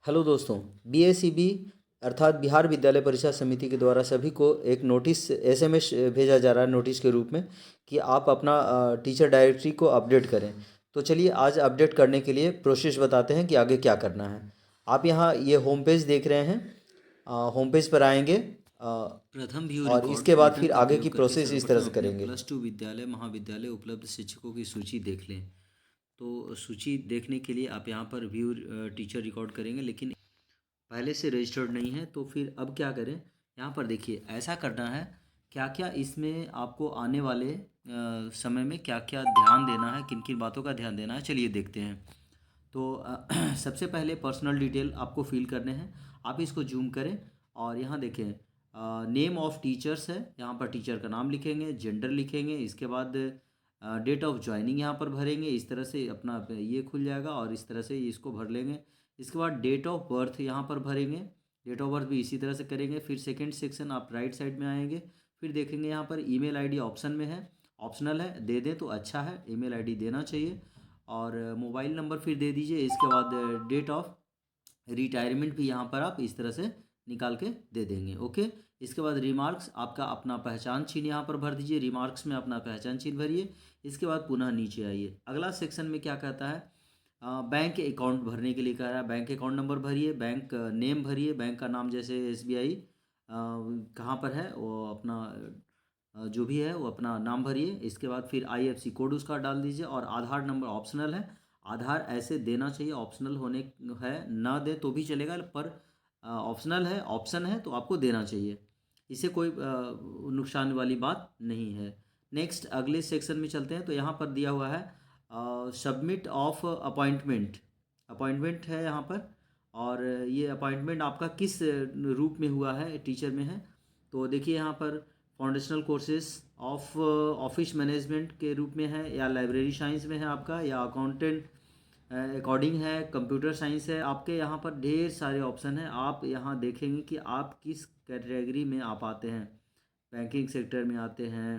Hello दोस्तों। BSEB अर्थात बिहार विद्यालय परीक्षा समिति के द्वारा सभी को एक नोटिस एसएमएस भेजा जा रहा है नोटिस के रूप में कि आप अपना टीचर डायरेक्टरी को अपडेट करें। तो चलिए आज अपडेट करने के लिए प्रोसेस बताते हैं कि आगे क्या करना है। आप यहाँ ये होम पेज देख रहे हैं। होम पेज पर आएंगे प्रथम व्यू और रिकॉर्ड इसके बाद बटन फिर का आगे की उपयोग करके प्रोसेस इस तरह सर्वप्रथम से अपने करेंगे। +2 विद्यालय महाविद्यालय उपलब्ध शिक्षकों की सूची देख लें। तो सूची देखने के लिए आप यहाँ पर व्यू टीचर रिकॉर्ड करेंगे, लेकिन पहले से रजिस्टर्ड नहीं है तो फिर अब क्या करें। यहाँ पर देखिए ऐसा करना है, क्या क्या इसमें आपको आने वाले समय में क्या क्या ध्यान देना है, किन किन बातों का ध्यान देना है, चलिए देखते हैं। तो सबसे पहले पर्सनल डिटेल आपको फिल करने हैं। आप इसको जूम करें और यहाँ देखें नेम ऑफ टीचर्स है, यहाँ पर टीचर का नाम लिखेंगे, जेंडर लिखेंगे, इसके बाद डेट ऑफ ज्वाइनिंग यहाँ पर भरेंगे। इस तरह से अपना ये खुल जाएगा और इस तरह से इसको भर लेंगे। इसके बाद डेट ऑफ बर्थ यहाँ पर भरेंगे, डेट ऑफ बर्थ भी इसी तरह से करेंगे। फिर सेकंड सेक्शन आप राइट साइड में आएंगे, फिर देखेंगे यहाँ पर ईमेल आईडी ऑप्शन में है, ऑप्शनल है, दे दें तो अच्छा है, ईमेल आईडी देना चाहिए। और मोबाइल नंबर फिर दे दीजिए। इसके बाद डेट ऑफ रिटायरमेंट भी यहाँ पर आप इस तरह से निकाल के दे देंगे। ओके। इसके बाद रिमार्क्स आपका अपना पहचान चिन्ह यहाँ पर भर दीजिए, रिमार्क्स में अपना पहचान चिन्ह भरिए। इसके बाद पुनः नीचे आइए। अगला सेक्शन में क्या कहता है, बैंक अकाउंट भरने के लिए कह रहा है। बैंक अकाउंट नंबर भरिए, बैंक नेम भरिए, बैंक का नाम जैसे एसबीआई कहाँ पर है वो अपना जो भी है वो अपना नाम भरिए। इसके बाद फिर आईएफएससी कोड उसका डाल दीजिए और आधार नंबर ऑप्शनल है। आधार ऐसे देना चाहिए, ऑप्शनल होने है, ना दे तो भी चलेगा, पर ऑप्शनल है, ऑप्शन है तो आपको देना चाहिए। इससे कोई नुकसान वाली बात नहीं है। नेक्स्ट अगले सेक्शन में चलते हैं। तो यहाँ पर दिया हुआ है सबमिट ऑफ अपॉइंटमेंट, अपॉइंटमेंट है यहाँ पर। और ये अपॉइंटमेंट आपका किस रूप में हुआ है, टीचर में है। तो देखिए यहाँ पर foundational courses of office management के रूप में है, या लाइब्रेरी साइंस में है आपका, या अकाउंटेंट अकॉर्डिंग है, कंप्यूटर साइंस है। आपके यहाँ पर ढेर सारे ऑप्शन हैं। आप यहाँ देखेंगे कि आप किस कैटेगरी में आप आते हैं। बैंकिंग सेक्टर में आते हैं,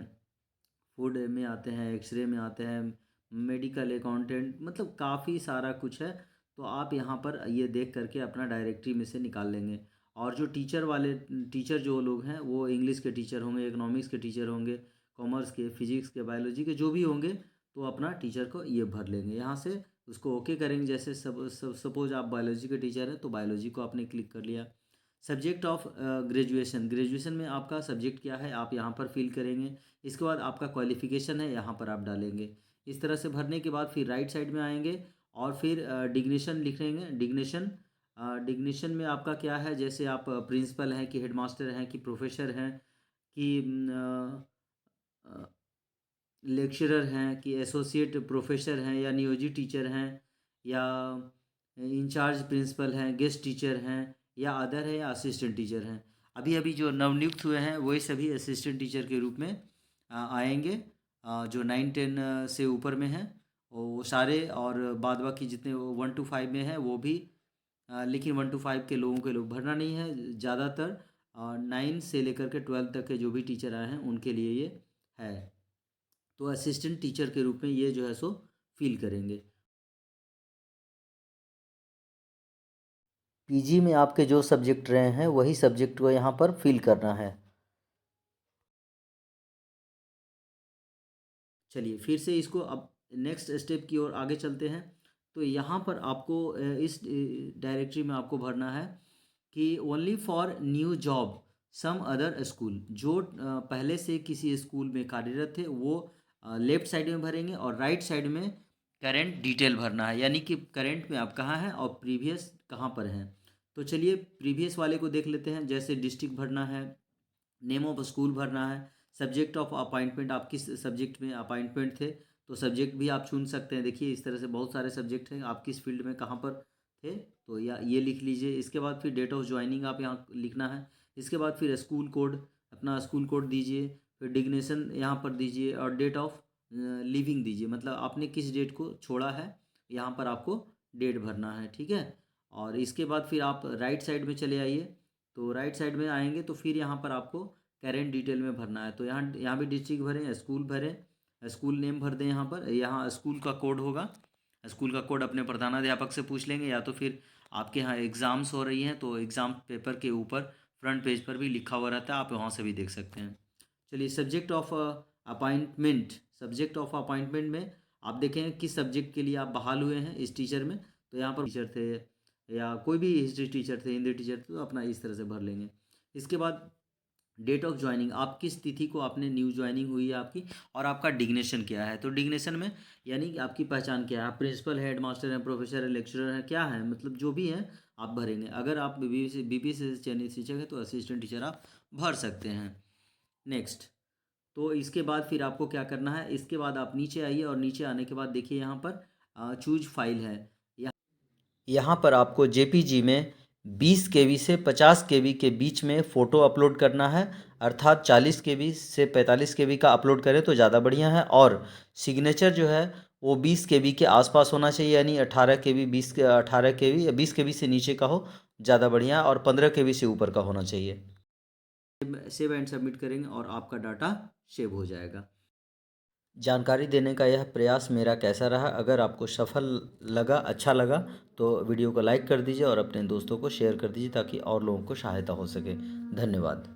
फूड में आते हैं, एक्सरे में आते हैं, मेडिकल अकाउंटेंट, मतलब काफ़ी सारा कुछ है। तो आप यहाँ पर ये देख करके अपना डायरेक्टरी में से निकाल लेंगे। और जो टीचर वाले टीचर जो लोग हैं वो इंग्लिश के टीचर होंगे, इकोनॉमिक्स के टीचर होंगे, कॉमर्स के, फिजिक्स के, बायोलॉजी के, जो भी होंगे तो अपना टीचर को ये भर लेंगे। यहाँ से उसको ओके करेंगे। जैसे सपोज आप बायोलॉजी के टीचर हैं तो बायोलॉजी को आपने क्लिक कर लिया। सब्जेक्ट ऑफ ग्रेजुएशन, ग्रेजुएशन में आपका सब्जेक्ट क्या है आप यहाँ पर फिल करेंगे। इसके बाद आपका क्वालिफ़िकेशन है यहाँ पर आप डालेंगे। इस तरह से भरने के बाद फिर राइट साइड में आएंगे और फिर डिग्नेशन लिखेंगे। डिग्नेशन, डिग्नेशन में आपका क्या है, जैसे आप प्रिंसिपल हैं कि हेडमास्टर हैं कि प्रोफेसर हैं कि लेक्चरर हैं कि एसोसिएट प्रोफेसर हैं या नियोजित टीचर हैं या इंचार्ज प्रिंसिपल हैं, गेस्ट टीचर हैं या अदर है या असिस्टेंट टीचर हैं। अभी अभी जो नवनियुक्त हुए हैं वही सभी असिस्टेंट टीचर के रूप में आएंगे। जो 9 10 से ऊपर में हैं वो सारे, और बाद बाकी जितने 1 to 5 में हैं वो भी। लेकिन 1 to 5 के लोग भरना नहीं है ज़्यादातर। 9 से लेकर के 12 तक के जो भी टीचर आए हैं उनके लिए ये है। तो असिस्टेंट टीचर के रूप में ये जो है सो फील करेंगे। पीजी में आपके जो सब्जेक्ट रहे हैं वही सब्जेक्ट को यहाँ पर फिल करना है। चलिए फिर से इसको अब नेक्स्ट स्टेप की ओर आगे चलते हैं। तो यहाँ पर आपको इस डायरेक्टरी में आपको भरना है कि only for new job some other school. जो पहले से किसी स्कूल में कार्यरत थे वो लेफ्ट साइड में भरेंगे, और राइट साइड में करेंट डिटेल भरना है, यानी कि करेंट में आप कहाँ हैं और प्रीवियस कहाँ पर हैं। तो चलिए प्रीवियस वाले को देख लेते हैं। जैसे डिस्ट्रिक्ट भरना है, नेम ऑफ स्कूल भरना है, सब्जेक्ट ऑफ अपॉइंटमेंट, आप किस सब्जेक्ट में अपॉइंटमेंट थे तो सब्जेक्ट भी आप चुन सकते हैं। देखिए इस तरह से बहुत सारे सब्जेक्ट हैं, आप किस फील्ड में कहाँ पर थे तो या ये लिख लीजिए। इसके बाद फिर डेट ऑफ ज्वाइनिंग आप यहाँ लिखना है। इसके बाद फिर स्कूल कोड, अपना स्कूल कोड दीजिए। फिर डिग्नेशन यहाँ पर दीजिए और डेट ऑफ लिविंग दीजिए, मतलब आपने किस डेट को छोड़ा है यहाँ पर आपको डेट भरना है। ठीक है। और इसके बाद फिर आप राइट साइड में चले आइए। तो राइट साइड में आएंगे तो फिर यहाँ पर आपको करेंट डिटेल में भरना है। तो यहाँ यहाँ भी डिस्ट्रिक्ट भरें, स्कूल भरें, स्कूल नेम भर दें। यहाँ पर यहाँ स्कूल का कोड होगा, स्कूल का कोड अपने प्रधानाध्यापक से पूछ लेंगे, या तो फिर आपके यहाँ एग्ज़ाम्स हो रही हैं तो एग्ज़ाम पेपर के ऊपर फ्रंट पेज पर भी लिखा हुआ रहता है, आप वहाँ से भी देख सकते हैं। चलिए, सब्जेक्ट ऑफ अपॉइंटमेंट में आप देखें किस सब्जेक्ट के लिए आप बहाल हुए हैं इस टीचर में। तो यहाँ पर टीचर थे या कोई भी हिस्ट्री टीचर थे, हिंदी टीचर थे, तो अपना इस तरह से भर लेंगे। इसके बाद डेट ऑफ ज्वाइनिंग, आप किस तिथि को आपने न्यू ज्वाइनिंग हुई है आपकी, और आपका डिग्नेशन क्या है। तो डिग्नेशन में यानी कि आपकी पहचान क्या है, आप प्रिंसिपल, हेड मास्टर हैं, प्रोफेसर है, लेक्चरर हैं, क्या है, मतलब जो भी हैं आप भरेंगे। अगर आप बीपी से चयनित शिक्षक है तो असिस्टेंट टीचर आप भर सकते हैं। नेक्स्ट, तो इसके बाद फिर आपको क्या करना है, इसके बाद आप नीचे आइए और नीचे आने के बाद देखिए यहाँ पर चूज फाइल है। यहाँ पर आपको जेपीजी में 20 केबी से 50 केबी के बीच में फ़ोटो अपलोड करना है, अर्थात 40 केबी से 45 केबी का अपलोड करें तो ज़्यादा बढ़िया है। और सिग्नेचर जो है वो 20 केबी के आसपास होना चाहिए, यानी 18 केबी, 18 केबी या 20 केबी से नीचे का हो ज़्यादा बढ़िया, और 15 केबी से ऊपर का होना चाहिए। सेव एंड सबमिट करेंगे और आपका डाटा सेव हो जाएगा। जानकारी देने का यह प्रयास मेरा कैसा रहा, अगर आपको सफल लगा, अच्छा लगा, तो वीडियो को लाइक कर दीजिए और अपने दोस्तों को शेयर कर दीजिए ताकि और लोगों को सहायता हो सके। धन्यवाद।